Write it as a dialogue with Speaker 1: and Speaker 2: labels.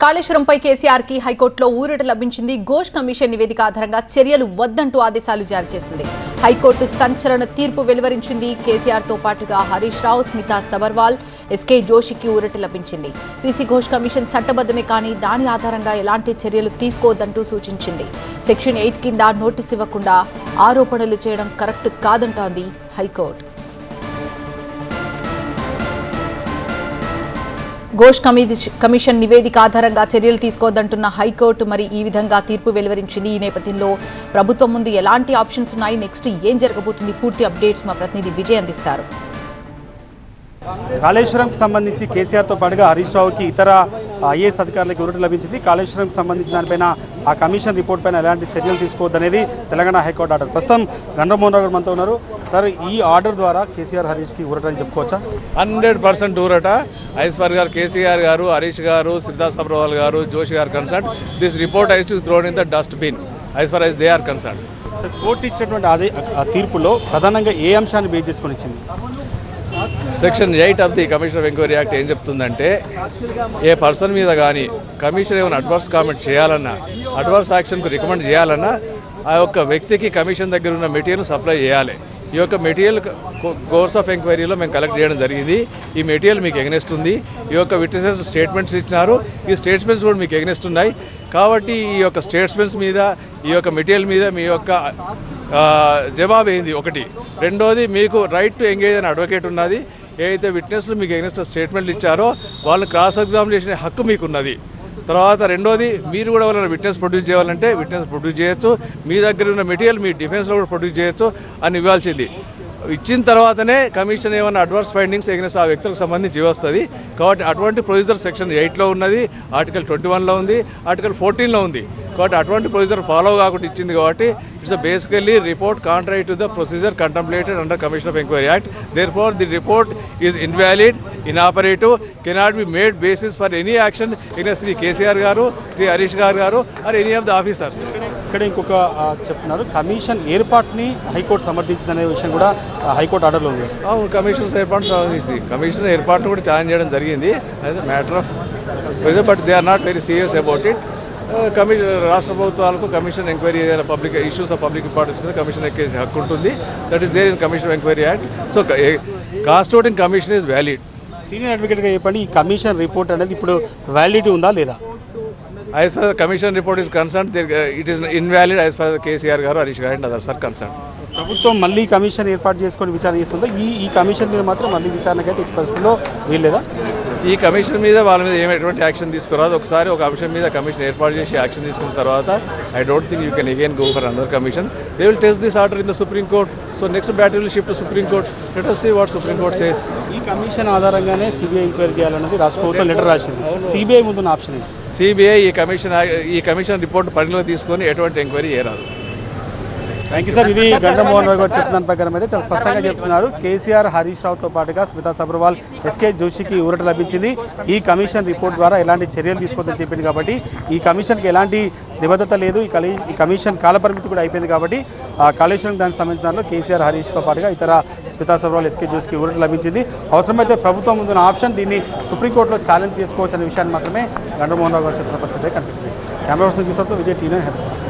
Speaker 1: కాళేశ్వరంపై కేసీఆర్కి హైకోర్టులో ఊరట లభించింది. ఘోష్ కమిషన్ నివేదిక ఆధారంగా చర్యలు వద్దంటూ ఆదేశాలు జారీ చేసింది. హైకోర్టు సంచలన తీర్పు వెలువరించింది. కేసీఆర్తో పాటుగా హరీష్ రావు, స్మితా సబర్వాల్, ఎస్కే జోషికి ఊరట లభించింది. పీసీ ఘోష్ కమిషన్ చట్టబద్ధమే కానీ దాని ఆధారంగా ఎలాంటి చర్యలు తీసుకోవద్దంటూ సూచించింది. సెక్షన్ 8 కింద నోటీసు ఇవ్వకుండా ఆరోపణలు చేయడం కరెక్ట్ కాదంటోంది హైకోర్టు. ఘోష్ కమిషన్ నివేదిక ఆధారంగా చర్యలు తీసుకోవద్దంటున్న హైకోర్టు మరి ఈ విధంగా తీర్పు వెలువరించింది. ఈ నేపథ్యంలో ప్రభుత్వం ముందు ఎలాంటి ఆప్షన్స్ ఉన్నాయి, నెక్స్ట్ ఏం జరగబోతుంది, పూర్తి అప్డేట్స్ మా ప్రతినిధి విజయ్ అందిస్తారు.
Speaker 2: కాళేశ్వరంకి సంబంధించి కేసీఆర్తో పాటుగా హరీష్ రావుకి ఇతర ఐఏఎస్ అధికారులకు ఊరట లభించింది. కాళేశ్వరంకి సంబంధించిన దానిపైన ఆ కమిషన్ రిపోర్ట్ పైన ఎలాంటి చర్యలు తీసుకోవద్దనేది తెలంగాణ హైకోర్టు ఆర్డర్. ప్రస్తుతం గండ్రమోహన్ రావు గారు మనతో ఉన్నారు. సార్, ఈ ఆర్డర్ ద్వారా కేసీఆర్ హరీష్కి ఊరట అని చెప్పుకోవచ్చా?
Speaker 3: 100% ఊరట. ఐస్ఫర్ గారు, కేసీఆర్ గారు, హరీష్ గారు, సిద్ధార్థ సబ్రవాల్ గారు, జోషి గారు concern. This report is to thrown in the dustbin as far as they are concern.
Speaker 2: Court ఇచ్చినటువంటి ఆ తీర్పులో ప్రధానంగా ఏ అంశాన్ని బేస్ చేసుకొని ఇచ్చింది?
Speaker 3: Section 8 of the commission of enquiry act ఏం చెప్తుందంటే, ఏ పర్సన్ మీద కానీ కమిషన్ ఏమైనా అడ్వర్స్ కామెంట్ చేయాలన్నా, అడ్వర్స్ యాక్షన్కు రికమెండ్ చేయాలన్నా ఆ యొక్క వ్యక్తికి కమిషన్ దగ్గర ఉన్న మెటీరియల్ సప్లై చేయాలి. ఈ యొక్క మెటీరియల్ కోర్స్ ఆఫ్ ఎంక్వైరీలో మేము కలెక్ట్ చేయడం జరిగింది. ఈ మెటీరియల్ మీకు ఎగనెస్ట్ ఉంది. ఈ యొక్క విట్నెసెస్ స్టేట్మెంట్స్ ఇచ్చినారు. ఈ స్టేట్మెంట్స్ కూడా మీకు ఎగనెస్ట్ ఉన్నాయి. కాబట్టి ఈ యొక్క స్టేట్మెంట్స్ మీద, ఈ యొక్క మెటీరియల్ మీద మీ యొక్క జవాబు ఏంది ఒకటి. రెండోది, మీకు రైట్ టు ఎంగేజ్ అనే అడ్వకేట్ ఉన్నది. ఏదైతే విట్నెస్లు మీకు ఎగనెస్ట్ స్టేట్మెంట్లు ఇచ్చారో వాళ్ళు క్రాస్ ఎగ్జామినేషన్ హక్కు మీకు ఉన్నది. తర్వాత రెండోది, మీరు కూడా వాళ్ళని విట్నెస్ ప్రొడ్యూస్ చేయాలంటే విట్నెస్ ప్రొడ్యూస్ చేయొచ్చు. మీ దగ్గర ఉన్న మెటీరియల్ మీ డిఫెన్స్లో కూడా ప్రొడ్యూస్ చేయొచ్చు అని ఇవ్వాల్సింది. ఇచ్చిన తర్వాతనే కమిషన్ ఏమైనా అడ్వర్స్ ఫైండింగ్స్ ఎగనెస్ట్ ఆ వ్యక్తులకు సంబంధించి వస్తుంది. కాబట్టి అటువంటి ప్రొసీజర్ సెక్షన్ 8లో ఉన్నది, ఆర్టికల్ 21లో ఉంది, ఆర్టికల్ 14లో ఉంది. కాబట్టి అటువంటి ప్రొసీజర్ ఫాలో కాకుండా ఇచ్చింది. కాబట్టి it's basically report contrary to the procedure contemplated under commission of enquiry act. Therefore the report is invalid, inoperative, cannot be made basis for any action against Shri KCR గారు, శ్రీ హరీష్ గారు or any of the officers.
Speaker 2: ఇక్కడ ఇంకొక చెప్తున్నారు, commission ఏర్పాటుని high court సమర్థించిందనే విషయం కూడా high court ఆర్డర్లో ఉంది.
Speaker 3: అవును, కమిషన్ ఏర్పాటు సంబంధించి కమిషన్ ఏర్పాటును కూడా ఛాలెంజ్ చేయడం జరిగింది. అది matter of but they are not very serious about it. రాష్ట్ర ప్రభుత్వాలకు కమిషన్ ఎంక్వైరీ ఏదైనా public issues of public importance మీద కమిషన్ ఎక్కేసి హక్కు ఉంటుంది. That is there in commission enquiry act. So constituting commission is valid.
Speaker 2: Senior అడ్వకేట్గా చెప్పండి, ఈ కమిషన్ రిపోర్ట్ అనేది ఇప్పుడు వ్యాలిడిటీ ఉందా లేదా?
Speaker 3: As far as the commission report is concerned, it is invalid as far as KCR గారు, హరీష్ గారు and others are concerned.
Speaker 2: ప్రభుత్వం మళ్ళీ కమిషన్ ఏర్పాటు చేసుకొని విచారణ చేస్తుందా? ఈ కమిషన్ మీద మాత్రం మళ్ళీ విచారణకైతే ఈ పరిస్థితిలో వీల్లేదా?
Speaker 3: ఈ కమిషన్ మీద వాళ్ళ మీద ఎటువంటి యాక్షన్ తీసుకురాదు. ఒకసారి ఒక అంశం మీద కమిషన్ ఏర్పాటు చేసి యాక్షన్ తీసుకున్న తర్వాత I don't think you can again go for another commission. They will test this order in the supreme court. So next battle will shift to supreme court. Let us see what supreme court says.
Speaker 2: ఈ commission ఆధారంగానే CBI enquiry చేయాలన్నది రాష్ట్ర ప్రభుత్వం letter రాసింది. CBI ముందున్న option ఇది.
Speaker 3: CBI ఈ commission report పరిగణలో తీసుకొని ఎటువంటి ఎంక్వైరీ చేయరాదు.
Speaker 2: Thank you sir. ఇది గండ్రమోహన్ రావు గారు చెప్తున్న ప్రకారం అయితే చాలా స్పష్టంగా చెప్తున్నారు. కేసీఆర్, హరీష్ రావుతో పాటుగా స్మితా సబర్వాల్, ఎస్కే జోషికి ఊరట లభించింది. ఈ కమిషన్ రిపోర్ట్ ద్వారా ఎలాంటి చర్యలు తీసుకోవద్దని చెప్పింది. కాబట్టి ఈ కమిషన్కి ఎలాంటి నిబద్ధత లేదు. ఈ కమిషన్ కాలపరిమితి కూడా అయిపోయింది. కాబట్టి కాళేశ్వరం దానికి సంబంధించిన దాంట్లో కేసీఆర్, హరీష్తో పాటుగా ఇతర స్మితా సబర్వాల్, ఎస్కే జోషికి ఊరట లభించింది. అవసరమైతే ప్రభుత్వం ముందున్న ఆప్షన్ దీన్ని సుప్రీంకోర్టులో ఛాలెంజ్ చేసుకోవచ్చు అనే విషయాన్ని మాత్రమే గండ్రమోహన్ రావు గారు చెప్తున్న పరిస్థితి కనిపిస్తుంది. కెమెరా పర్సన్ చూసినప్పుడు విజయ్ టీనర్ హైదరాబాద్.